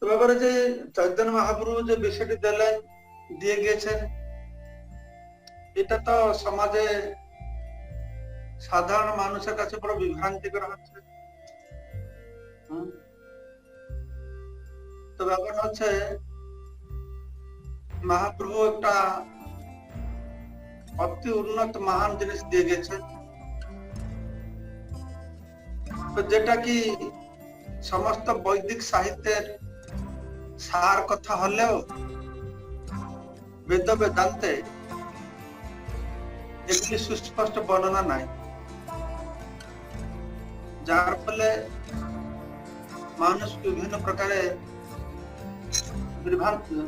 ব্যাপারে যে চৈতন্য মহাপ্রভু যে বিষয়টি দিলেন দিয়ে গিয়েছেন, এটা তো সমাজে সাধারণ মানুষের কাছে বড় বিভ্রান্তি করা হচ্ছে। তো ব্যাপার হচ্ছে মহাপ্রভু একটা অতি উন্নত মহান জিনিস দিয়ে গেছেন, তো যেটা কি সমস্ত বৈদিক সাহিত্যের সার কথা হলেও বেদ বেদান্তে এগুলি সুস্পষ্ট বর্ণনা নাই, যার ফলে মানুষ বিভিন্ন প্রকারে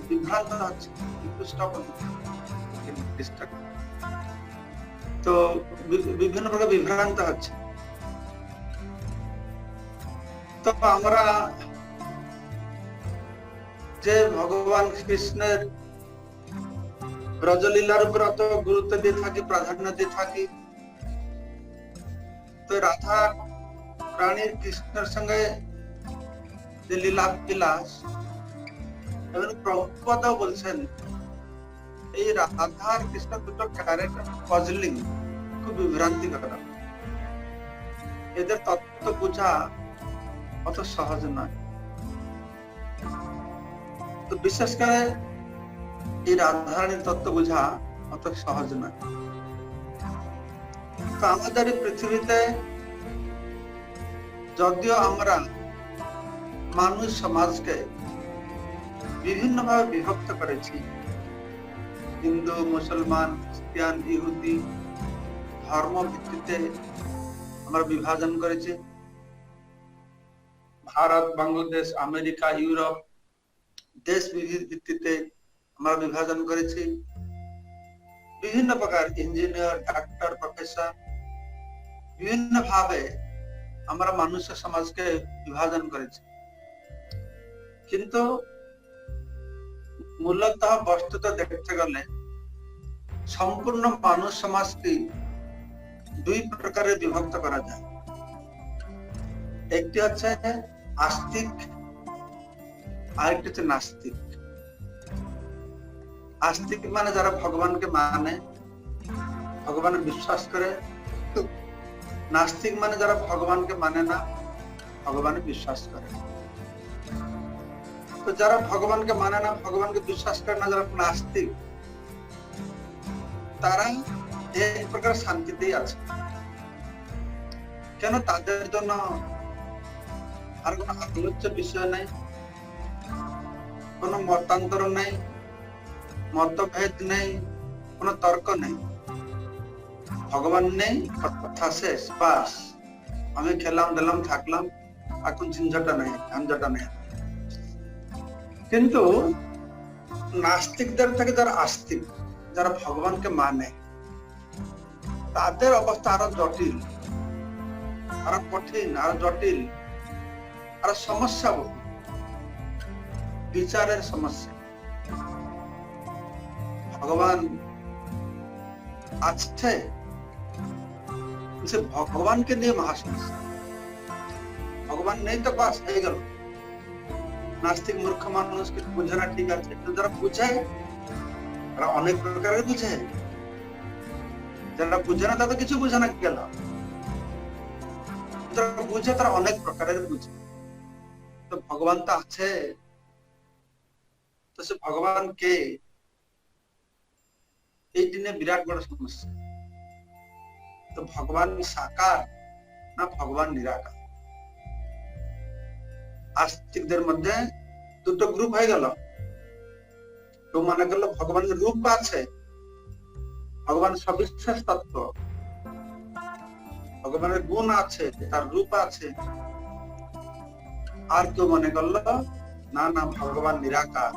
বিভ্রান্ত হচ্ছে, তো বিভিন্ন প্রকার বিভ্রান্ত হচ্ছে। তো আমরা যে ভগবান কৃষ্ণের ব্রজলীলার উপর অত গুরুত্ব দিয়ে থাকি, প্রাধান্য দিয়ে থাকি, তো রাধা রানীর কৃষ্ণের সঙ্গে যে লীলা বিলাস, এবং প্রভুপাদ বলছেন এই রাধার কৃষ্ণ দুটো ক্যারেক্টার পজলিং, খুব বিভ্রান্তি করা, এদের তত্ত্ব বোঝা অত সহজ নয়। তো বিশেষ করে এই রাধারানীর তত্ত্ব বোঝা অত সহজ নয়। তো আমাদের এই পৃথিবীতে যদিও আমরা মানুষ সমাজকে বিভিন্ন ভাবে বিভক্ত করেছি, হিন্দু, মুসলমান, খ্রিস্টান, ইহুদি ধর্ম ভিত্তিতে আমরা বিভাজন করেছি, ভারত, বাংলাদেশ, আমেরিকা, ইউরোপ দেশ ভিত্তিতে আমরা বিভাজন করেছি, বিভিন্ন প্রকার ইঞ্জিনিয়ার, ডাক্তার, প্রফেসর, বিভিন্ন ভাবে আমরা মানুষের সমাজকে বিভাজন করেছি। কিন্তু মূলত বস্তুত দেখতে গেলে সম্পূর্ণ মানুষ সমাজকে দুই প্রকারে বিভক্ত করা যায়। একটি হচ্ছে আস্তিক, আরেকটি হচ্ছে নাস্তিক। আস্তিক মানে যারা ভগবানকে মানে, ভগবানে বিশ্বাস করে। নাস্তিক মানে যারা ভগবানকে মানে না, ভগবানে বিশ্বাস করে। তো যারা ভগবানকে মানে না, ভগবানকে বিশ্বাস করে না, যারা নাস্তিক, তারা এক প্রকার শান্তিতেই আছে। কেন? তাদের জন্য আর কোন আলোচ্য বিষয় নেই, কোন মতান্তর নেই, মতভেদ নেই, কোন তর্ক নেই, ভগবান নেই, কথা শেষ, বাস। আমি খেলাম দিলাম থাকলাম, এখন ঝঞ্ঝাটা নেই, ঝঞ্ঝাটা নেই। কিন্তু নাস্তিকদের থেকে যারা আস্তিক, যারা ভগবানকে মানে, তাদের অবস্থা আরো জটিল, আরো কঠিন, আরো জটিল, আরো সমস্যা, বহু বিচারের সমস্যা। ভগবান আছে, ভগবানকে নিয়ে মহাসমস্যা। ভগবান নেই তো বাস হয়ে গেল। নাস্তিক মূর্খ মানুষ কিছু বুঝে না, ঠিক আছে, কিন্তু যারা বুঝে তারা অনেক প্রকারের বুঝে, যারা বুঝে না তাদের কিছু বুঝে না গেল, যারা বুঝে তারা অনেক প্রকারের বুঝে। তো ভগবান তো আছে, তো সে ভগবান কে, এই দিনে বিরাট বড় সমস্যা। তো ভগবান সাকার না ভগবান নিরাকার? আস্তিকদের মধ্যে দুটো গ্রুপ হয়ে গেল। তো মনে করলো ভগবানের রূপ আছে, ভগবান সবিশেষ তত্ত্ব, ভগবানের গুণ আছে, তার রূপ আছে। আর কেউ মনে করলো না না, ভগবান নিরাকার,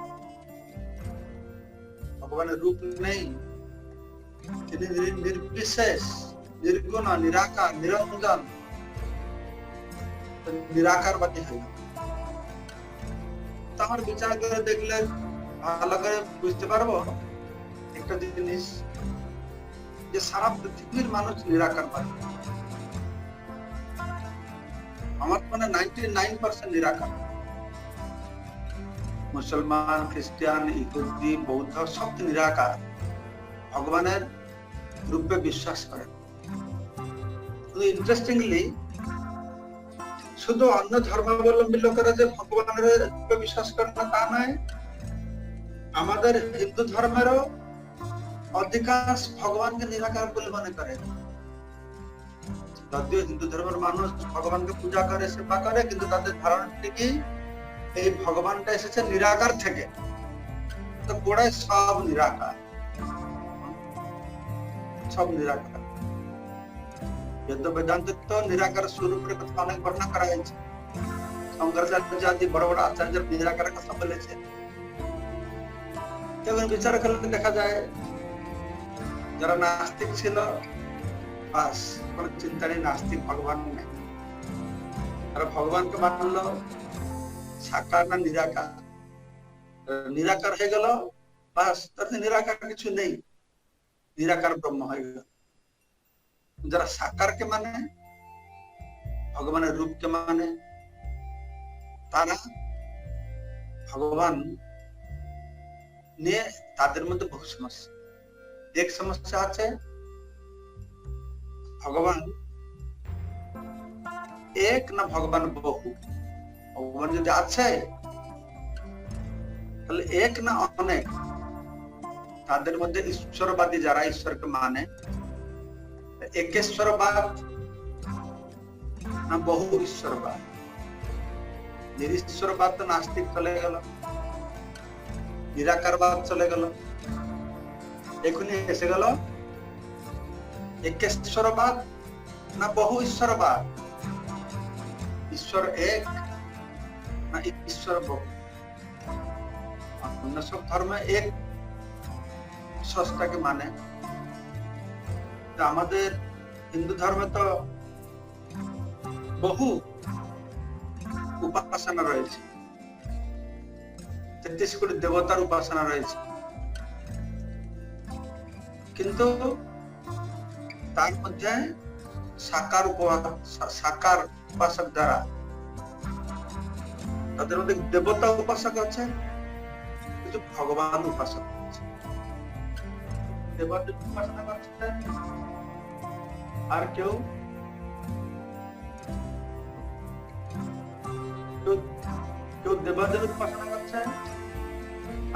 ভগবানের রূপ নেই, তিনি নির্বিশেষ, নির্গুণ, নিরাকার, নিরঞ্জন, নিরাকারবাদী হয়ে। আমার বিচার করে দেখলে ভালো করে বুঝতে পারবো একটা জিনিস, যে সারা পৃথিবীর মানুষ নিরাকারবাদী। আমার মানে 99% নিরাকার। মুসলমান, খ্রিস্টান, ইহুদি, বৌদ্ধ সব নিরাকার ভগবানের রূপে বিশ্বাস করে। ইন্টারেস্টিংলি শুধু অন্য ধর্মাবলম্বী লোকেরা যে ভগবানের রূপে বিশ্বাস করে না তা নয়, আমাদের হিন্দু ধর্মেরও অধিকাংশ ভগবানকে নিরাকার বলে মনে করে। যদিও হিন্দু ধর্মের মানুষ ভগবানকে পূজা করে, সেবা করে, কিন্তু তাদের ধারণাটি কি এই ভগবানটা এসেছে নিরাকার থেকে, তো গোড়ায় সব নিরাকার, সব নিরাকার। বেদ বেদান্ত তো নিরাকার স্বরূপের কথা অনেক বর্ণনা করা হয়েছে। শঙ্করাচার্য আদি বড় বড় আচার্য নিরাকারের কথা বলেছে। এবং বিচার করলে দেখা যায় যারা নাস্তিক ছিল, বাস কোন চিন্তা নেই, নাস্তিক, ভগবান নেই, তারা ভগবানকে মানলো সাকার না নিরাকার, নিরাকার হয়ে গেল, বাস তাতে নিরাকার কিছু নেই, নিরাকার ব্রহ্ম হয়ে গেল। যারা সাকারকে মানে, ভগবানের রূপকে মানে, তারা ভগবান নিয়ে তাদের মধ্যে বহু সমস্যা। এক সমস্যা আছে, ভগবান এক না ভগবান বহু। ভগবান যদি আছে তাহলে এক না অনেক। তাদের মধ্যে ঈশ্বরবাদী যারা ঈশ্বরকে মানে, একেশ্বরবাদ না বহু ঈশ্বরবাদ। নিরীশ্বরবাদ তো নাস্তিক চলে গেল, নিরাকারবাদ চলে গেল, এখনই এসে গেল একেশ্বরবাদ না বহু ঈশ্বরবাদ। ঈশ্বর এক না ঈশ্বর বহু। অন্য সব ধর্মে এক সত্তাকে মানে, আমাদের হিন্দু ধর্মে তো বহু উপাসনা রয়েছে, 33 কোটি দেবতার উপাসনা রয়েছে, কিন্তু তার মধ্যে সাকার উপাসক দ্বারা তাদের মধ্যে দেবতা উপাসক আছে, কিন্তু ভগবান উপাসক আছে। দেবতা উপাসনা করছে আর কেউ দেবতার উপাসনা করছে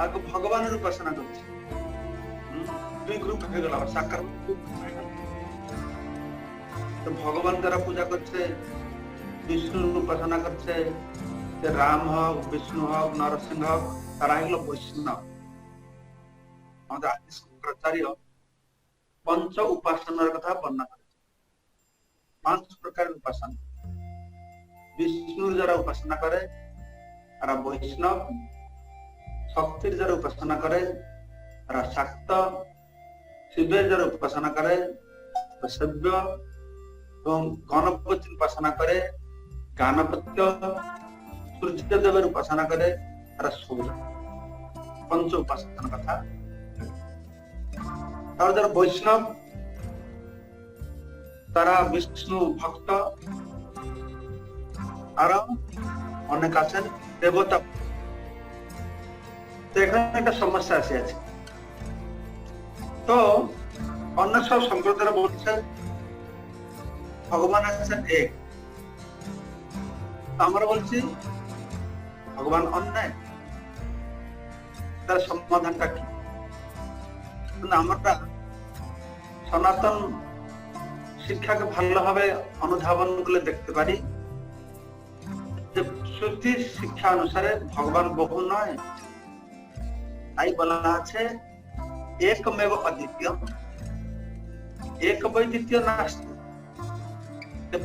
আর কেউ ভগবানের উপাসনা করছে। দুই গ্রুপ হয়ে গেল, আবার সাকার গ্রুপ হয়ে গেল। তো ভগবান যারা পূজা করছে, বিষ্ণুর উপাসনা করছে, রাম হোক, বিষ্ণু হোক, নরসিংহ হোক, তারা এগুলো বৈষ্ণব। আমাদের আদি শঙ্করাচার্য পঞ্চ উপাসনার কথা বর্ণনা করেছে। 5 প্রকারের উপাসনা। বিষ্ণুর যারা উপাসনা করে তারা বৈষ্ণব, শক্তির যারা উপাসনা করে তারা শাক্ত, শিবের যারা উপাসনা করে সেব্য, এবং গণপতির উপাসনা করে গাণপত্য, সূর্যদেবের উপাসনা করে তারা সৌর। পঞ্চ উপাসনার কথা। তারা যারা বৈষ্ণব তারা বিষ্ণু ভক্ত, আরো অনেক আছেন দেবতা। তো এখানে একটা সমস্যা আছে। তো অন্য সব সম্প্রদায় বলছে ভগবান আছেন এক, আমরা বলছি ভগবান অন্যায়। তার সমাধানটা কি? আমরা সনাতন শিক্ষাকে ভালোভাবে অনুধাবন করে দেখতে পারি যে শ্রুতির শিক্ষা অনুসারে ভগবান বহু নয়, তাই বলা আছে একমেব অদ্বিতীয়, এক বৈ দ্বিতীয় নাস্তি।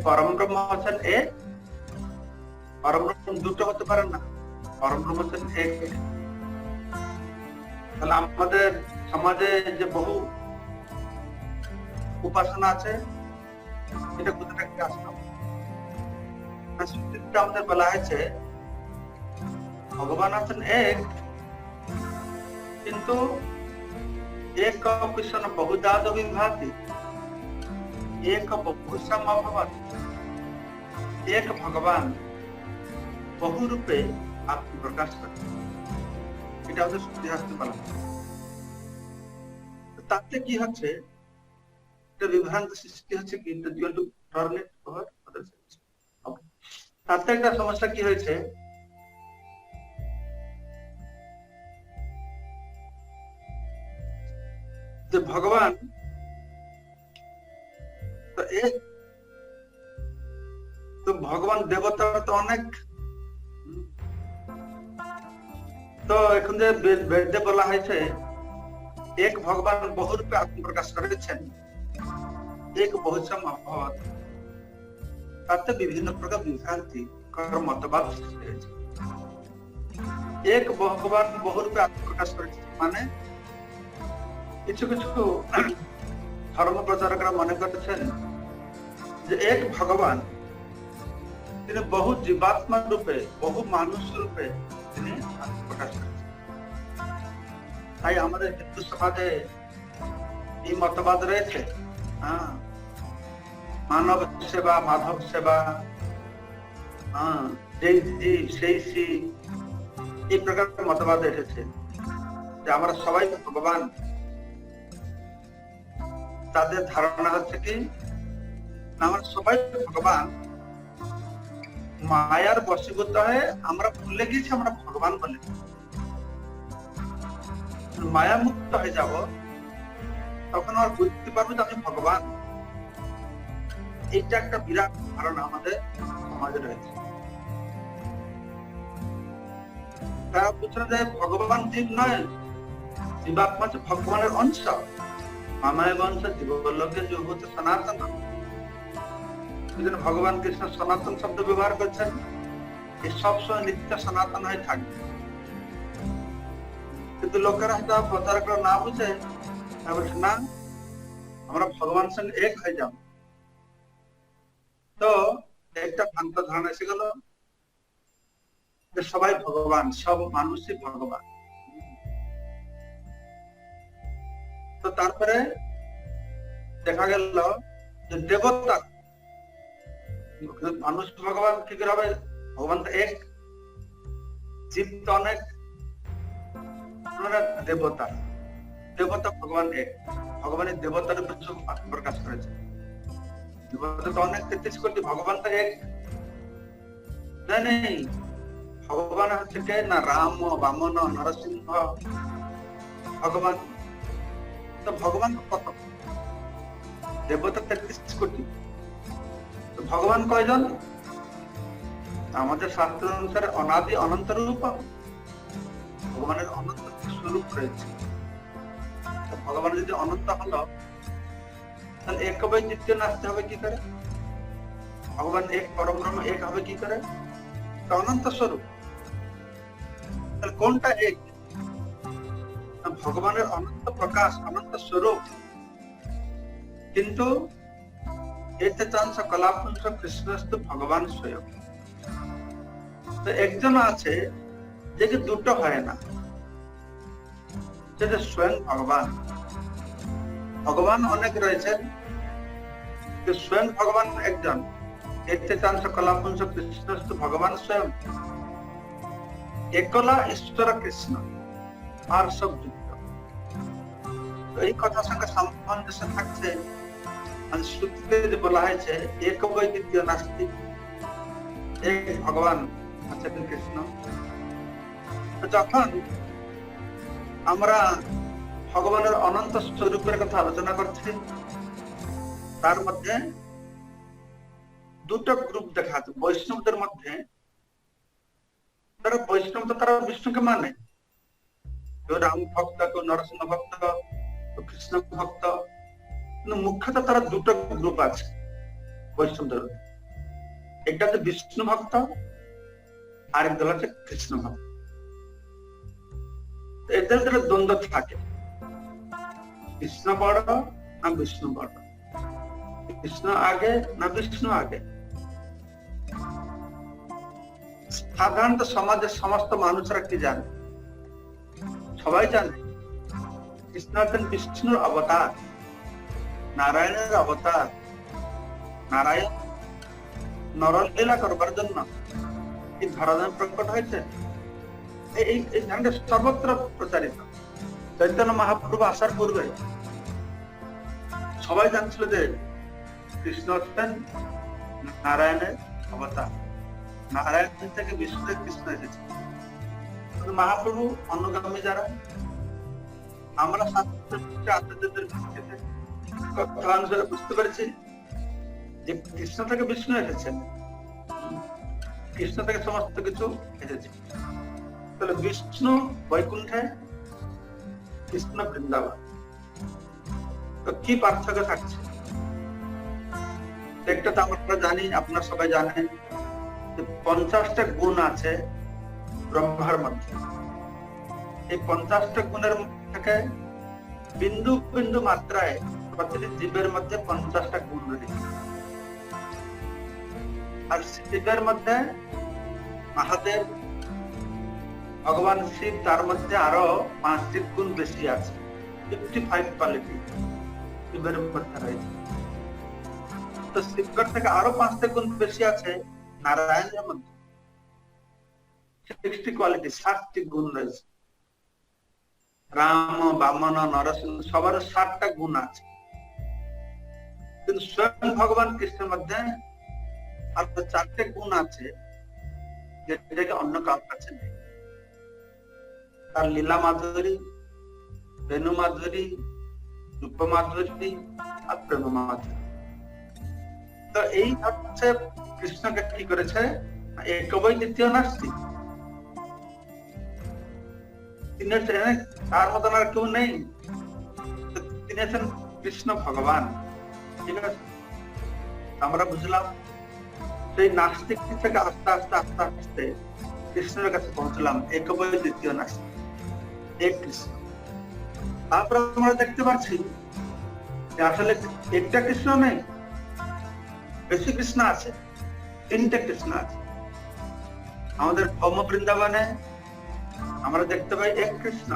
পরম ব্রহ্ম হচ্ছেন এক, পরম ব্রহ্ম দুটো হতে পারে না, পরম ব্রহ্ম হচ্ছেন এক। তাহলে আমাদের সমাজে যে বহু উপাসনা আছে, এটা কোথা থেকে আসলো? আমাদের বলা হয়েছে ভগবান আছেন এক, কিন্তু এক কৃষ্ণ বহুধা বিভাতি, এক বহুসম অভবৎ। এক ভগবান বহু রূপে আত্মপ্রকাশ করে। এটা হচ্ছে সৃষ্টি পালন। তাতে কি হচ্ছে, একটা বিভ্রান্ত সৃষ্টি হচ্ছে কি, তাতে একটা সমস্যা কি হয়েছে, যে ভগবান তো ভগবান দেবতারা তো অনেক, তো এখন যে বেদে বলা হয়েছে এক ভগবান বহুরূপে আত্মপ্রকাশ করেছেন, এক বহুশম অভবৎ, তাতে বিভিন্ন প্রকার বিভ্রান্তি মতবাদ সৃষ্টি হয়েছে। এক ভগবান বহুরূপে আত্মপ্রকাশ করেছেন মানে কিছু কিছু ধর্ম প্রচারকরা মনে করছেন যে এক ভগবান তিনি বহু জীবাত্মা রূপে, বহু মানুষ রূপে তিনি আত্মপ্রকাশ করেছেন। তাই আমাদের হিন্দু সমাজে এই মতবাদ রয়েছে, মানব সেবা, মাধব সেবা, যেই জীব সেই শিব, এই প্রকার মতবাদ এসেছে যে আমরা সবাই ভগবান। তাদের ধারণা হচ্ছে কি, আমরা সবাই ভগবান, মায়ার বশীভূত হয়ে আমরা ভুলে গেছি আমরা ভগবান বলে। মায়া মুক্ত হয়ে যাব, তখন আর বুঝতে পারবো যে আমি ভগবান। এইটা একটা বিরাট ধারণা আমাদের সমাজে রয়েছে। তারা বলছেন যে ভগবান জীব নয়, জীবাত্মা হচ্ছে ভগবানের অংশ। মামায় বংশ জীবলোকে যোগত সনাতন। ভগবান কৃষ্ণ সনাতন শব্দ ব্যবহার করছেন, এই সবসময় নিত্য সনাতন হয়ে থাকবে। কিন্তু লোকেরা হয়তো প্রচারকরা না বুঝে বলছে না, আমরা ভগবানের সঙ্গে এক হয়ে যাব। তো একটা ভ্রান্ত ধারণা এসে গেল যে সবাই ভগবান, সব মানুষই ভগবান। তো তারপরে দেখা গেল যে দেবতা, মানুষ ভগবান কি করে হবে? ভগবান তো এক, জীব তো অনেক, দেবতা, দেবতা ভগবান এক। ভগবানের দেবতার প্রকাশ করেছে। দেবতা তো অনেক 33 কোটি, ভগবান তো এক নেই। ভগবান হচ্ছে কে না, রাম, বামন, নরসিংহ, ভগবান। তো ভগবান কত? দেবতা 33 কোটি, ভগবান কয়জন? আমাদের শাস্ত্র অনুসারে অনাদি অনন্ত রূপ, ভগবানের অনন্ত স্বরূপ রয়েছে। ভগবান যদি অনন্ত হলো, তাহলে এক বৈচিত্র্য আসতে হবে কি করে? ভগবান এক, পরব্রহ্ম এক হবে কি করে? অনন্ত স্বরূপ। তাহলে কোনটা এক? ভগবানের অনন্ত প্রকাশ, অনন্ত স্বরূপ। কিন্তু এতে চান্স কলাপুঞ্জ কৃষ্ণস্তু ভগবান স্বয়ং। তো একজন আছে যে দুটো হয় না, সেটা স্বয়ং ভগবান। ভগবান অনেক রয়েছেন, স্বয়ং ভগবান একজন। এতে চান্স কলাপুঞ্জ কৃষ্ণস্তু ভগবান স্বয়ং। একলা ঈশ্বর কৃষ্ণ, আর সব যুক্ত। এই কথার সঙ্গে সামঞ্জস্য থাকছে শ্রুতিতে যে বলা হয়েছে এক বৈদিত্য নাস্তিক, এক ভগবান আছেন কৃষ্ণ। যখন আমরা ভগবানের অনন্ত স্বরূপের কথা আলোচনা করছি, তার মধ্যে দুটো গ্রুপ দেখা যাচ্ছে। বৈষ্ণবদের মধ্যে তারা বৈষ্ণব, তো তারা বিষ্ণুকে মানে, কেউ রাম ভক্ত, কেউ নরসিংহ ভক্ত, কেউ কৃষ্ণ ভক্ত। কিন্তু মুখ্যত তারা দুটো গ্রুপ আছে বৈষ্ণবদের। একটা হচ্ছে বিষ্ণু ভক্ত, আরেক দল হচ্ছে কৃষ্ণ ভক্ত। এদের ভিতরে দ্বন্দ্ব থাকে, কৃষ্ণ বড় না বিষ্ণু বড়, কৃষ্ণ আগে না বিষ্ণু আগে। সাধারণত সমাজের সমস্ত মানুষরা কি জানে? সবাই জানে কৃষ্ণ হচ্ছেন বিষ্ণুর অবতার, নারায়ণের অবতার। নারায়ণ নরলীলা করবার জন্য এই ধরাধামে প্রকট হয়েছে। এই ধারণাটা সর্বত্র প্রচারিত। চৈতন্য মহাপ্রভু আসার পূর্বে সবাই জানছিল যে কৃষ্ণ হচ্ছেন নারায়ণের অবতার, নারায়ণ থেকে বিষ্ণুদেব কৃষ্ণ এসেছে। মহাপ্রভু অনুগামী যারা আমরা আচার্যদের কথা অনুসারে বুঝতে পেরেছি যে কৃষ্ণ থেকে বিষ্ণু এসেছেন, কৃষ্ণ থেকে সমস্ত কিছু এসেছে। তাহলে বিষ্ণু বৈকুণ্ঠে, কৃষ্ণ বৃন্দাবন, তো কি পার্থক্য থাকছে? একটা তো আমরা জানি, আপনারা সবাই জানেন যে 50টা গুণ আছে ব্রহ্মার মধ্যে। এই 50টা গুণের থেকে বিন্দু বিন্দু মাত্রায় প্রতিটি জীবের মধ্যে 50টা গুণ রয়েছে। আর শিবের মধ্যে মহাদেব ভগবান শিব, তার মধ্যে আরো 5টি গুণ বেশি আছে, 55 কোয়ালিটি শিবের মধ্যে রয়েছে। তো শিবের থেকে আরো 5টা গুণ বেশি আছে নারায়ণের মধ্যে, 60 কোয়ালিটি, 60টি গুণ রয়েছে। রাম, বামন, নরসিংহ সবার 60টা গুণ আছে, কিন্তু স্বয়ং ভগবান কৃষ্ণের মধ্যে আর 4টে গুণ আছে যেটাকে অন্য কারোর কাছে নেই। তার লীলা মাধুরী, বেনু মাধুরী, রূপ মাধুরী আর প্রেম মাধুরী। তো এই হচ্ছে কৃষ্ণকে কি করেছে, একবই দ্বিতীয় নাস্তিক, তিনি তার মতন আর কেউ নেই, তিনি আছেন কৃষ্ণ ভগবান। ঠিক আছে, আমরা বুঝলাম সেই নাস্তিক থেকে আস্তে আস্তে আস্তে আস্তে কৃষ্ণের কাছে পৌঁছলাম, একবই দ্বিতীয় নাস্তিক, এক কৃষ্ণ। তারপর আমরা দেখতে পাচ্ছি যে আসলে একটা কৃষ্ণ নেই, বেশি কৃষ্ণ আছে, 3টে কৃষ্ণ আছে। আমাদের ভৌম বৃন্দাবনে আমরা দেখতে পাই এক কৃষ্ণ,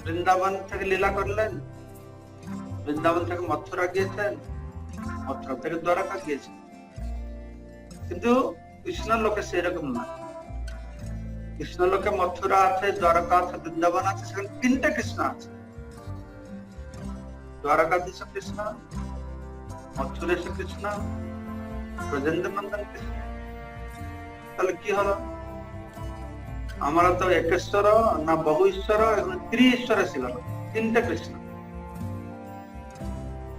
বৃন্দাবন থেকে লীলা করলেন, বৃন্দাবন থেকে মথুরা গিয়েছেন, মথুরা থেকে দ্বারকা গিয়েছেন। কিন্তু কৃষ্ণ লোকে সেরকম না, কৃষ্ণ লোকে মথুরা আছে, দ্বারকা আছে, বৃন্দাবন আছে, সেখানে 3টে কৃষ্ণ আছে। দ্বারকাধীশ কৃষ্ণ, মথুরেশ কৃষ্ণ, ব্রজেন্দ্র নন্দন কৃষ্ণ। তাহলে কি হলো, আমরা তো একেশ্বর না বহু ঈশ্বর, এখন ত্রিশ্বর এসে গেল, 3টে কৃষ্ণ।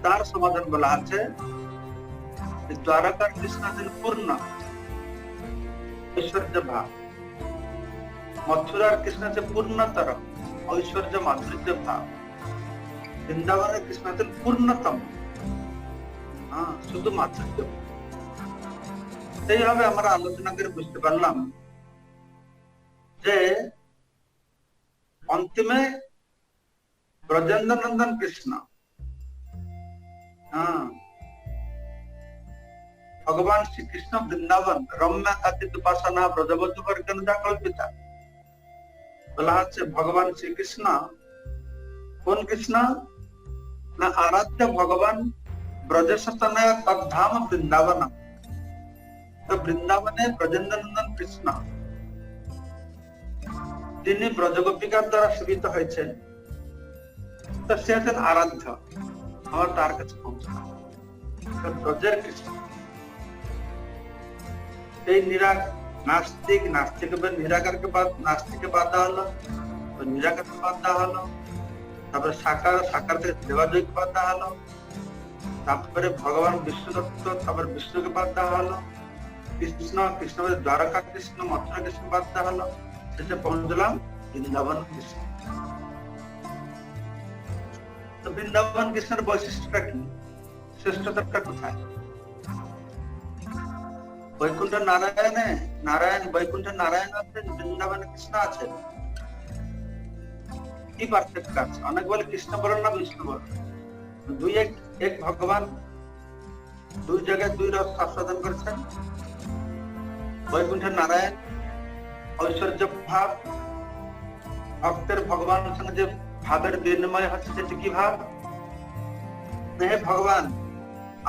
তার সমাধান বলা আছে দ্বারকার কৃষ্ণ আছেন পূর্ণ ঐশ্বর্য ভাব, মথুরার কৃষ্ণ আছে পূর্ণতর ঐশ্বর্য মাধুর্য ভাব, বৃন্দাবনের কৃষ্ণ আছেন পূর্ণতম শুধু মাধুর্য। সেইভাবে আমরা আলোচনা করে বুঝতে পারলাম যে অন্তিমে ব্রজেন্দ্র নন্দন কৃষ্ণ, ভগবান শ্রীকৃষ্ণ বৃন্দাবন রম্যা কাতিত উপাসনা ব্রজবধূ বর্গা কল্পিতা। বলা হচ্ছে ভগবান শ্রীকৃষ্ণ কোন কৃষ্ণ না, আরাধ্য ভগবান ব্রজসতনয় তদ্ধাম বৃন্দাবন। তো বৃন্দাবনে ব্রজেন্দ্র নন্দন কৃষ্ণ, যিনি ব্রজগোপিকার দ্বারা সেবিত হয়েছেন, তো সে হচ্ছেন আরাধ্য, আমার তার কাছে পৌঁছলাম। ব্রজের কৃষ্ণ এই নাস্তিক, নাস্তিকের নিরাকারকে নাস্তিকে বাদ দেওয়া হলো, নিরাকারকে বাদ দেওয়া হলো, তারপরে সাকার, সাকার থেকে দেবাদ্বৈতকে বাদ দেওয়া হলো, তারপরে ভগবান বিষ্ণু দত্ত, তারপরে বিষ্ণুকে বাদ দেওয়া হলো, কৃষ্ণ, কৃষ্ণ দ্বারকা কৃষ্ণ, মথুরা কৃষ্ণ বাদ দেওয়া হলো, শেষে পৌঁছলাম বৃন্দাবন কৃষ্ণ। তো বৃন্দাবন কৃষ্ণের বৈশিষ্ট্যটা কি, শ্রেষ্ঠতাটা কোথায়? বৈকুণ্ঠ নারায়ণে, নারায়ণ বৈকুণ্ঠ নারায়ণ আছেন, বৃন্দাবনে কৃষ্ণ আছেন, কি পার্থক্য আছে? অনেক বলে কৃষ্ণ বলেন না বিষ্ণু বলেন, দুই এক ভগবান, দুই জায়গায় দুই রস আস্বাদন করেছেন। বৈকুণ্ঠ নারায়ণ ঐশ্বর্য ভাব, ভক্তের ভগবানের সঙ্গে যে ভাবের বিনিময় হচ্ছে, সেটি কি ভাব? হে ভগবান,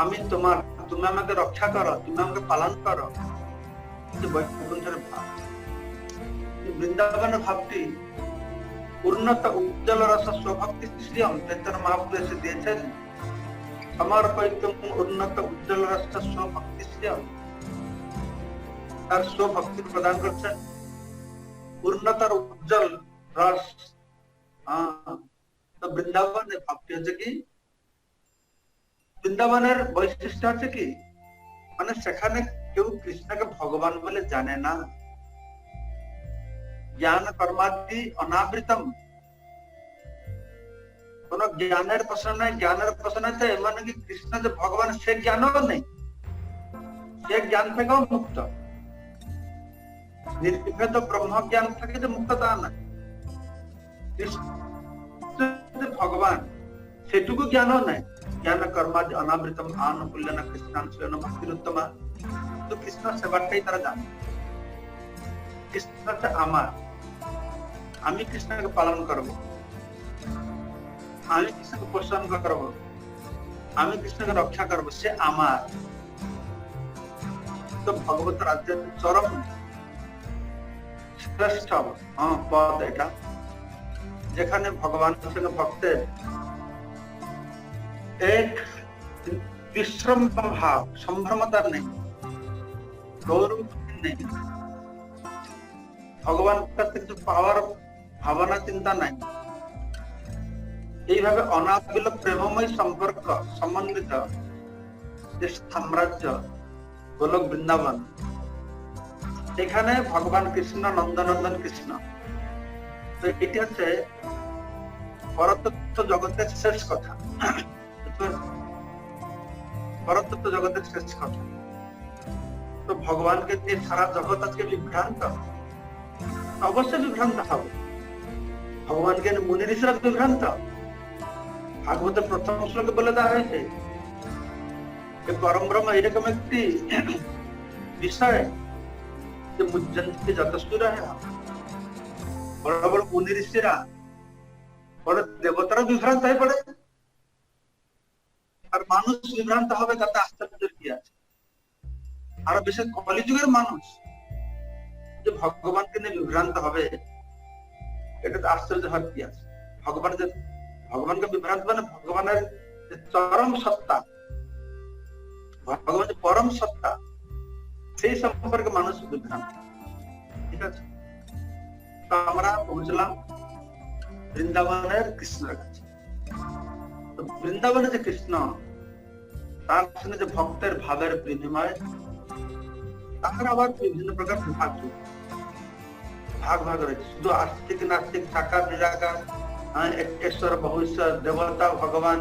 আমি তোমার, তুমি আমাকে রক্ষা করো, তুমি আমাকে পালন করো, বৈকুণ্ঠের ভাব। বৃন্দাবন ভাবটি উন্নত উজ্জ্বল রস স্বভক্তি শ্রিয়ম চৈতন্য মহাপ্রভু এসে দিয়েছেন, সমর্পয়িতুম উন্নত উজ্জ্বল রস স্বভক্তি শ্রিয়ম, তার স্বভক্তি প্রদান করছেন উন্নত আর উজ্জ্বল রস। তো বৃন্দাবনের ভাবটি হচ্ছে কি, বৃন্দাবনের বৈশিষ্ট্য হচ্ছে কি, মানে সেখানে কেউ কৃষ্ণকে ভগবান বলে জানে না। জ্ঞান কর্মাদি অনাবৃতম, কোন জ্ঞানের প্রশ্ন নাই। জ্ঞানের প্রশ্ন আছে মানে কি কৃষ্ণ যে ভগবান সে জ্ঞানও নেই, সে জ্ঞান থেকেও মুক্ত। নির্বিভেদ ব্রহ্ম জ্ঞান থেকে যে মুক্ত তা না, ভগবান সেটুকু জ্ঞানও নাই। জ্ঞান কর্মাদি অনাবৃতম আনুকূল্যনা কৃষ্ণান স্বয়ং ভক্তিরুত্তমা। তো কৃষ্ণ সেবাটাই তারা জানে, কৃষ্ণটা আমার, আমি কৃষ্ণকে পালন করব, আমি কৃষ্ণকে পোষণ করব, আমি কৃষ্ণকে রক্ষা করব, সে আমার। তো ভগবত রাজ্যের চরম শ্রেষ্ঠ পদ এটা, যেখানে ভগবানের সঙ্গে ভক্তের এক বিশ্রম ভাব, সম্ভ্রমতার নেই, গৌরব নেই, ভগবান কাছে কিছু পাওয়ার ভাবনা চিন্তা নাই। এইভাবে অনাবিল প্রেমময় সম্পর্ক সমন্বিত যে সাম্রাজ্য গোলক বৃন্দাবন, এখানে ভগবান কৃষ্ণ নন্দনন্দন কৃষ্ণ। তো এটি হচ্ছে পরতত্ত্ব জগতের শেষ কথা, পরতত্ত্ব জগতের শেষ কথা। তো ভগবানকে দিয়ে সারা জগৎ আজকে বিভ্রান্ত, অবশ্যই বিভ্রান্ত হবে। ভগবানকে মুনি ঋষিরা বিভ্রান্ত। ভাগবতের প্রথম শ্লোকে বলে দেওয়া হয়েছে পরম ব্রহ্ম এরকম একটি বিষয় যে মুজ্জন্তি যতসুরা, বড় বড় মুনি ঋষিরা, বড় দেবতারা বিভ্রান্ত হয়ে পড়ে, আর মানুষ বিভ্রান্ত হবে, তাতে আশ্চর্যের কি আছে? আরো বিশেষ কলিযুগের মানুষ যে ভগবানকে নিয়ে বিভ্রান্ত হবে, এটা আশ্চর্য হওয়ার কি আছে? ভগবানকে বিভ্রান্ত মানে ভগবানের যে চরম সত্তা, ভগবান যে পরম সত্তা, সেই সম্পর্কে মানুষ বিভ্রান্ত। ঠিক আছে, তো আমরা পৌঁছলাম বৃন্দাবনের কৃষ্ণের কাছে। তো বৃন্দাবনে যে কৃষ্ণ, তার সঙ্গে যে ভক্তের ভাবের বিনিময়, তার আবার বিভিন্ন প্রকার ভাগ ভাগ রয়েছে। শুধু আস্তিক নাস্তিক, সাকার নিরাকার, একেশ্বর বহুশ্বর, দেবতা ভগবান,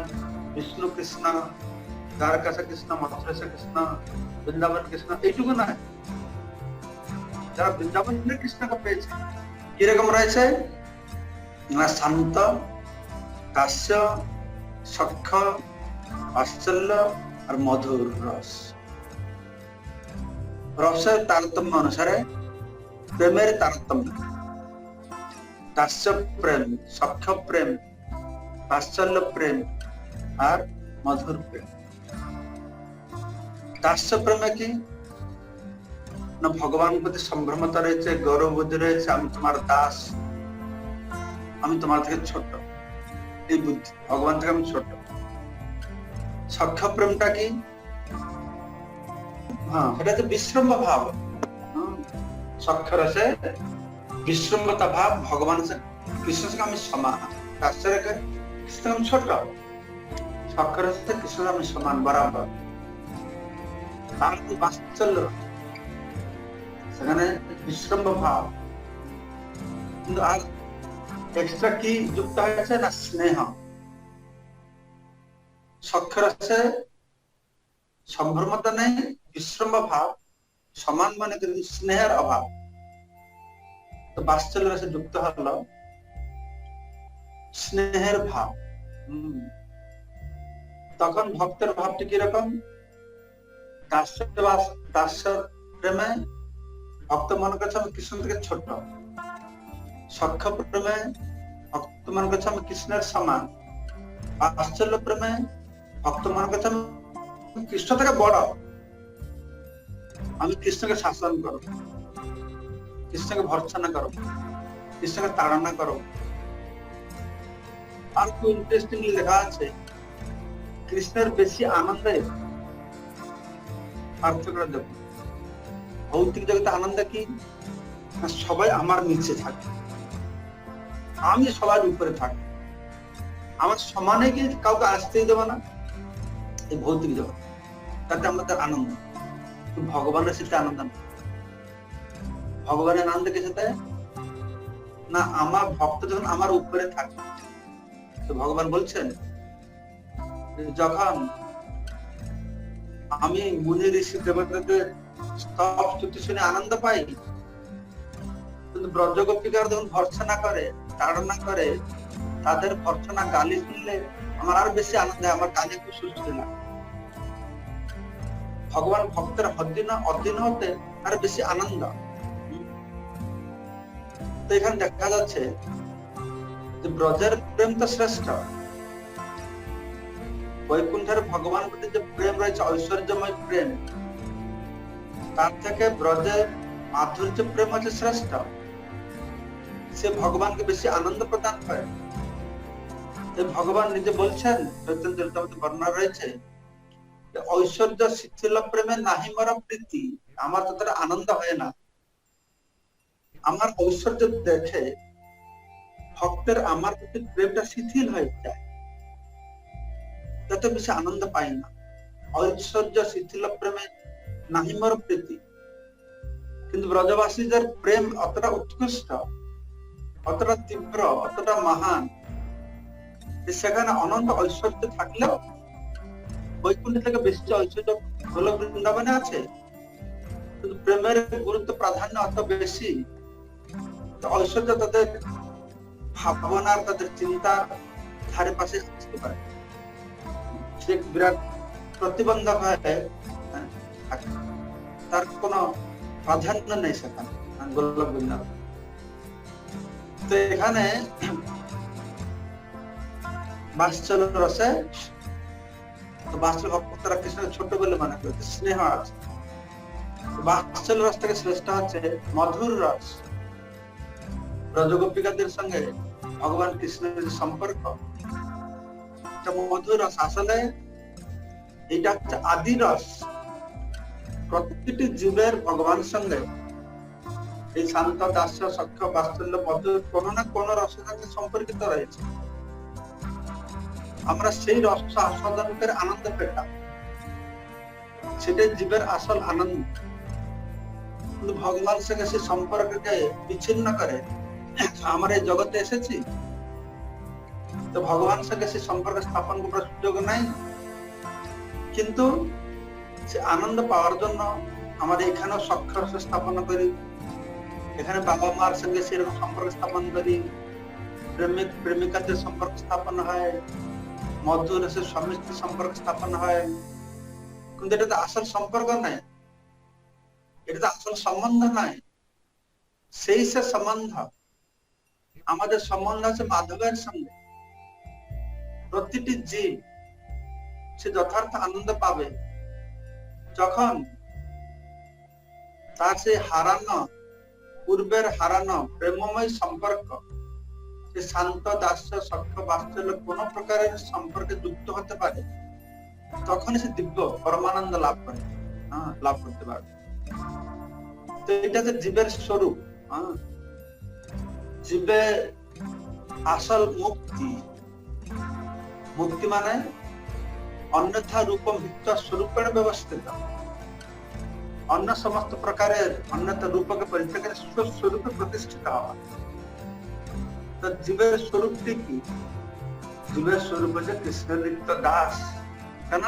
বিষ্ণু কৃষ্ণ, দ্বারকাশা কৃষ্ণ, মথুরেশা কৃষ্ণ, বৃন্দাবন কৃষ্ণ, এইটুকু নয়। যারা বৃন্দাবনের কৃষ্ণকে পেয়েছে কিরকম রয়েছে না, শান্ত, কাশ্য, সখ্য, বাৎসল্য আর মধুর রস। রসের তারতম্য অনুসারে প্রেমের তারতম্য, দাস্য প্রেম, সখ্য প্রেম, বাৎসল্য প্রেম আর মধুর প্রেম। দাস্য প্রেমে কি না, ভগবানের প্রতি সম্ভ্রমতা রয়েছে, গৌরববোধ রয়েছে, আমি তোমার দাস, আমি তোমার থেকে ছোট, এই বুদ্ধি, ভগবান থেকে আমি ছোট। সখ্য প্রেমটা কি, এটা হচ্ছে বিশ্রম্ভ ভাব। সখ্য রসে বিশ্রম্ভতা ভাব, ভগবান কৃষ্ণ সঙ্গে আমি সমান, দাস্য রেখে কৃষ্ণ আমি ছোট, সখ্য রসে কৃষ্ণ আমি সমান বরাবর। তার বাৎসল্য, সেখানে বিশ্রম্ভ ভাব, কিন্তু আর এক্সট্রা কি যুক্ত হয়েছে না, স্নেহ। সখ্য রসে সম্ভ্রমতা নেই, বিশ্রম্ভ ভাব সমান, মানে কিন্তু স্নেহের অভাব। তো বাৎসল্য রসে যুক্ত হলো স্নেহের ভাব। তখন ভক্তের ভাবটি কিরকম, দাস্য প্রেমে ভক্ত মনে করছে আমি কৃষ্ণ থেকে ছোট, সখ্য প্রেমে ভক্ত মনে করছে আমি কৃষ্ণের সমান, বাৎসল্য প্রেমে ভক্ত মনে করছে আমি কৃষ্ণ থেকে বড়, আমি কৃষ্ণকে শাসন করব, কৃষ্ণকে ভর্ৎসনা করব। কৃষ্ণকে তাড়না করো। আর খুব ইন্টারেস্টিংলি লেখা আছে কৃষ্ণের বেশি আনন্দে পার্থক্য দেখো। ভৌতিক জগতে আনন্দ কি, সবাই আমার নিচে থাকে, আমি সবার উপরে থাকি, আমার সমানে কি কাউকে আসতেই দেবো না, এই ভৌতিক জগৎ, তাতে আমাদের আনন্দ। ভগবানের সাথে আনন্দ না। ভগবানের আনন্দ কিসে দেয় না, আমার ভক্ত যখন আমার উপরে থাকে। তো ভগবান বলছেন যখন আমি মুনি ঋষি দেবতাদের স্তব স্তুতি শুনে আনন্দ পাই, কিন্তু ব্রজ গোপিকার যখন ভর্ৎসনা করে, তাড়না করে, তাদের ভর্ৎসনা গালি শুনলে আমার আর বেশি আনন্দ হয়, আমার কানে খুব সুস্থ লাগে। ভগবান ভক্তের অধীন হতে আর বেশি আনন্দ। তো এখানে দেখা যাচ্ছে যে ব্রজের প্রেম তো শ্রেষ্ঠ। বৈকুণ্ঠের ভগবান প্রতি যে প্রেম রয়েছে, ঐশ্বর্যময় প্রেম, তার থেকে ব্রজের মাধুর্য প্রেম হচ্ছে শ্রেষ্ঠ। সে ভগবানকে বেশি আনন্দ প্রদান করে। ভগবান নিজে বলছেন, বর্ণনা রয়েছে, ঐশ্বর্য শিথিল প্রেমে নাহি মর প্রীতি, আমার ততটা আনন্দ হয় না। আমার ঐশ্বর্য দেখে ভক্তের আমার প্রতি প্রেমটা শিথিল হয়ে যায়, তাতে বেশি আনন্দ পাই না। ঐশ্বর্য শিথিল প্রেমে নাহি মর প্রীতি। কিন্তু ব্রজবাসীদের প্রেম অতটা উৎকৃষ্ট, অতটা তীব্র, অতটা মহান, সেখানে অনন্ত ঐশ্বর্য থাকলেও বৈকুণ্ঠ থেকে বেশি ঐশ্বর্য হলো বৃন্দাবনে আছে, কিন্তু প্রেমের গুরুত্ব প্রাধান্য অত বেশি। ঐশ্বর্য তাদের ভাবনার, তাদের চিন্তার ধারে পাশে আসতে পারে, সে বিরাট প্রতিবন্ধক হয়ে তার কোনো প্রাধান্য নেই সেখানে গোলক বৃন্দাবন। তো এখানে বাৎসল্য রসে, বাৎসল্য ভক্তরা কৃষ্ণের ছোট বলে মনে করে, স্নেহ আছে। বাৎসল্য রস থেকে শ্রেষ্ঠ হচ্ছে মধুর রস। ব্রজগোপিকাদের সঙ্গে ভগবান কৃষ্ণের যে সম্পর্ক, মধুর রস, আসলে এটা হচ্ছে আদি রস। প্রতিটি জীবের ভগবানের সঙ্গে এই শান্ত, দাস্য, সখ্য, বাৎসল্য, মধুর কোন না কোন রসের সাথে সম্পর্কিত রয়েছে। আমরা সেই রস আস্বাদন করে আনন্দ পেতাম, সেটাই জীবের আসল আনন্দ। কিন্তু ভগবান সঙ্গে সেই সম্পর্ককে বিচ্ছিন্ন করে আমরা এই জগতে এসেছি, তো ভগবান সঙ্গে সেই সম্পর্ক স্থাপন করার সুযোগ নাই। কিন্তু সে আনন্দ পাওয়ার জন্য আমরা এখানেও সখ্য স্থাপন করি, এখানে বাবা মার সঙ্গে সেরকম সম্পর্ক স্থাপন করি, প্রেমিক প্রেমিকাদের সম্পর্ক স্থাপন হয়, মধুর স্বামী স্ত্রীর সম্পর্ক স্থাপন হয়। কিন্তু এটা তো আসল সম্পর্ক নাই, এটা তো আসল সম্বন্ধ নাই। সেই সে সম্বন্ধ, আমাদের সম্বন্ধ আছে মাধবের সঙ্গে। প্রতিটি জীব সে যথার্থ আনন্দ পাবে যখন তার সেই হারানো, পূর্বের হারানো প্রেমময় সম্পর্ক, সে শান্ত, দাস্য, সখ্য, বাৎসল্য কোন প্রকারের সম্পর্কে যুক্ত হতে পারে, তখন সে দিব্য পরমানন্দ লাভ করে, লাভ করতে পারবে। তো এটা যে জীবের স্বরূপ, জীবের আসল মুক্তি। মুক্তি মানে অন্যথা রূপম ভিত্ত স্বরূপেণ ব্যবস্থিত, অন্য সমস্ত প্রকারের অন্যথা রূপকে পরিত্যাগ করে স্বস্বরূপে প্রতিষ্ঠিত হওয়া। তো জীবের স্বরূপটি কি? জীবের স্বরূপ হচ্ছে কৃষ্ণ নিত্য দাস। কেন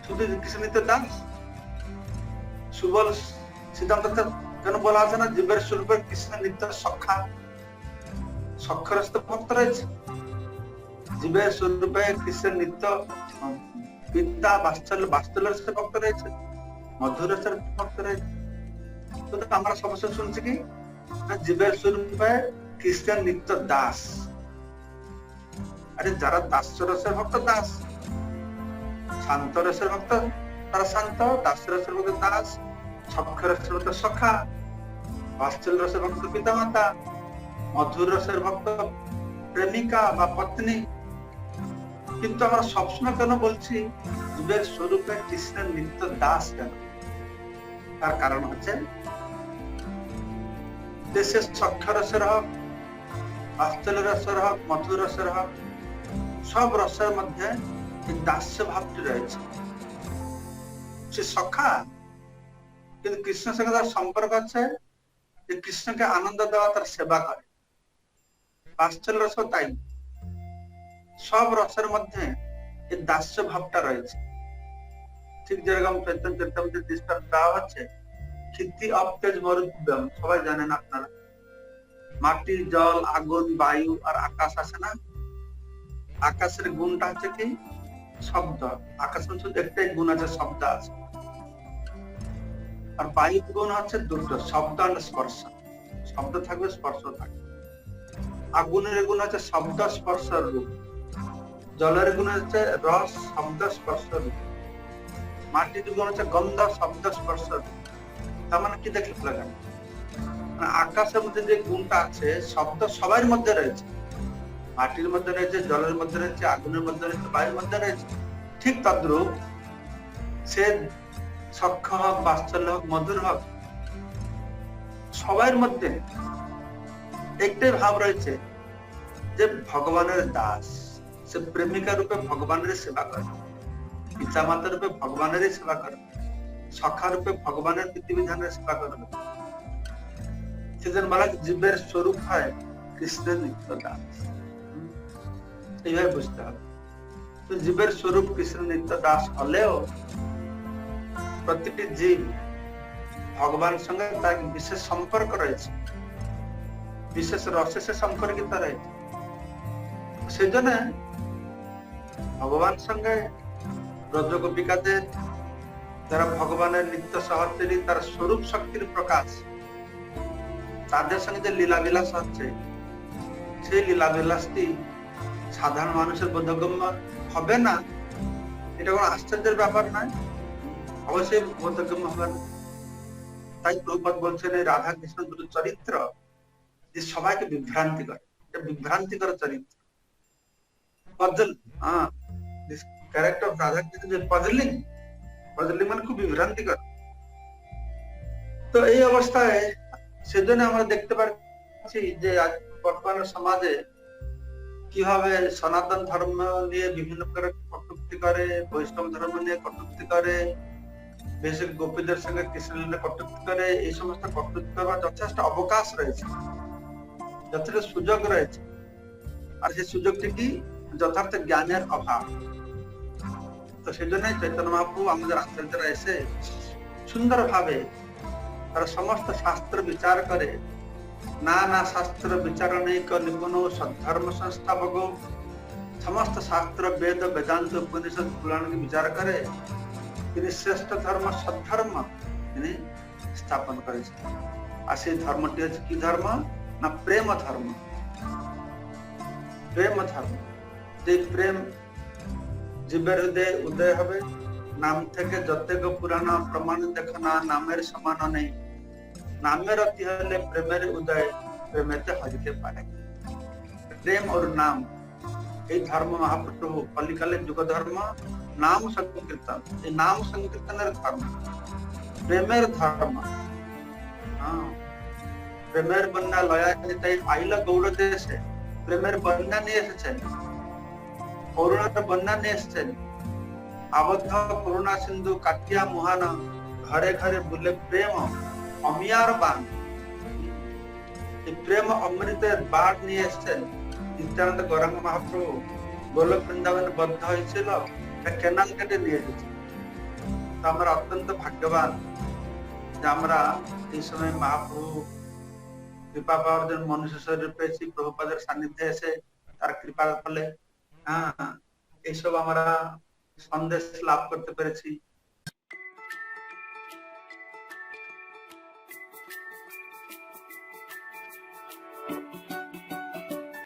শুধু কৃষ্ণ নিত্য দাস? সুবল সিদ্ধান্ত কেন বলা আছে না জীবের স্বরূপে কৃষ্ণ নিত্য সখা? সক্ষরস্থ ভক্ত রয়েছে, জীবের স্বরূপে কৃষ্ণের নিত্য পিতা, বাৎসল্য, বাৎসল্যের ভক্ত রয়েছে, মধুরের ভক্ত রয়েছে। আমরা সমস্যা শুনছি কি জীবের স্বরূপে কৃষ্ণের নিত্য দাস। আরে যারা দাস্যরসের ভক্ত দাস, শান্ত রসের ভক্ত তারা শান্ত, দাস্যরসের ভক্ত দাস, সক্ষরসের ভক্ত সখা, বাৎসল্য রসের ভক্ত পিতামাতা, মধুর রসের ভক্ত প্রেমিকা বা পত্নী। কিন্তু আমরা সবসময় কেন বলছি জীবের স্বরূপে কৃষ্ণের নিত্য দাস কেন? তার কারণ হচ্ছে দেশে সখ্য রসের হোক, বাৎসল্য রসের হোক, মধুর রসের হোক, সব রসের মধ্যে এই দাস্য ভাবটি রয়েছে। সে সখা, কিন্তু কৃষ্ণের সঙ্গে তার সম্পর্ক আছে যে কৃষ্ণকে আনন্দ দেওয়া, তার সেবা করে। বাৎসল্য রস তাই, সব রসের মধ্যে এই দাস্য ভাবটা রয়েছে। ঠিক যেরকম চৈতন্য চরিতামৃতের দৃষ্টান্ত দেওয়া হচ্ছে, ক্ষিতি অপ্তেজ মরুদ্যম, সবাই জানেন আপনারা, মাটি, জল, আগুন, বায়ু আর আকাশ আছে না? আকাশের গুণটা হচ্ছে কি? শব্দ। আকাশের শুধু একটাই গুণ আছে, শব্দ আছে। আর বায়ুর গুণ হচ্ছে দুটো, শব্দ আর স্পর্শ। শব্দ থাকবে, স্পর্শ থাকবে। আগুনের গুণ হচ্ছে শব্দ, স্পর্শ, রূপ। জলের গুণ হচ্ছে রস, শব্দ, স্পর্শ, রূপ। মাটির গুণ হচ্ছে গন্ধ, শব্দ, স্পর্শ, রূপ। তার মানে কি দেখলেন? আকাশের মধ্যে যে গুণটা আছে, শব্দ সবার মধ্যে রয়েছে, মাটির মধ্যে রয়েছে, জলের মধ্যে রয়েছে, আগুনের মধ্যে রয়েছে, বায়ুর মধ্যে রয়েছে। ঠিক তদ্রূপ সে সখ্য হোক, বাৎসল্য হোক, মধুর হোক, সবার মধ্যে একটাই ভাব রয়েছে যে ভগবানের দাস। সে প্রেমিকা রূপে ভগবানের সেবা করে, পিতা মাতা রূপে ভগবানেরই সেবা করে, সখা রূপে ভগবানের বিধিবিধানের সেবা করবে। সেজন্য বলা জীবের স্বরূপ হয় কৃষ্ণের নিত্য দাস। এইভাবে বুঝতে হবে। তো জীবের স্বরূপ কৃষ্ণের নিত্য দাস হলেও প্রতিটি জীব ভগবানের সঙ্গে তার বিশেষ সম্পর্ক রয়েছে, বিশেষ রসে সে সম্পর্কিত রয়েছে। সেজন্য ভগবান সঙ্গে ব্রজগোপিকাদের, যারা ভগবানের নিত্য সহচরী, তার স্বরূপ শক্তির প্রকাশ, তাদের সঙ্গে যে লীলাবিলাস হচ্ছে, সেই লীলাবিলাসটি সাধারণ মানুষের বোধগম্য হবে না, এটা কোনো আশ্চর্যের ব্যাপার নয়, অবশ্যই বোধগম্য হবে না। তাই প্রভুপাদ বলছেন এই রাধা কৃষ্ণ দুটো চরিত্র যে সবাইকে বিভ্রান্তি করে, বিভ্রান্তিকর চরিত্র। ক্যারেক্টার অফ রাধা কৃষ্ণ যে পজলিং মানে খুব বিভ্রান্তিকর। তো এই অবস্থায় সেজন্য আমরা দেখতে পাচ্ছি যে বর্তমান সমাজে কিভাবে সনাতন ধর্ম নিয়ে বিভিন্ন প্রকার কটূক্তি করে, বৈষ্ণব ধর্ম নিয়ে কটূক্তি করে, বেশি গোপীদের সঙ্গে কৃষ্ণলীলা কটূক্তি করে। এই সমস্ত কটূক্তি করার যথেষ্ট অবকাশ রয়েছে, যথেষ্ট সুযোগ রয়েছে। আর সেই সুযোগটি কি? যথার্থ জ্ঞানের অভাব। তো সেই জন্যই চৈতন্য মহাপ্রভু আমাদের আচার্যরা এসে সুন্দর ভাবে তারা সমস্ত শাস্ত্র বিচার করে, নানা শাস্ত্র বিচারণৈক নিপুণ সদ্ধর্ম সংস্থাপক, সমস্ত শাস্ত্র বেদ বেদান্ত উপনিষদ পুরাণকে বিচার করে তিনি শ্রেষ্ঠ ধর্ম সদ্ধর্ম তিনি স্থাপন করেছেন। আর সেই ধর্মটি হচ্ছে কি ধর্ম? না প্রেম ধর্ম। প্রেম ধর্ম, যে প্রেম জীবের হৃদয়ে উদয় হবে। নাম থেকে যতেক পুরাণ প্রমাণ দেখো না, নামের সমান নেই। নামের অতি হলে প্রেমের উদয়, প্রেমেতে হরিতে পারে। প্রেম और নাম, এই ধর্ম মহাপ্রভু কলিকালের যুগ ধর্ম নাম সংকীর্তন, এই নাম সংকীর্তনের ধর্ম, প্রেমের ধর্ম। প্রেমের বন্যা লয়া নিতাই আইল গৌড় দেশে, প্রেমের বন্যা নিয়ে এসেছেন, করুণার বন্যা নিয়ে এসেছেন। আবদ্ধ করুণা সিন্ধু কাটিয়া মুহান, ঘরে ঘরে বুলে প্রেম অমিয়ার বান। এই প্রেম অমৃতের বাড় নিয়ে এসেছেন নিত্যানন্দ গৌরাঙ্গ মহাপ্রভু। গোলক বৃন্দাবনে বদ্ধ হয়েছিল, কেনাল কেটে নিয়ে এসেছে। তো আমরা অত্যন্ত ভাগ্যবান যে আমরা এই সময় মহাপ্রভু কৃপা পাওয়ার জন্য মনুষ্য শরীর পেয়েছি। প্রভুপাদের সান্নিধ্যে এসে তার কৃপার ফলে এইসব আমরা সন্দেশ লাভ করতে পেরেছি।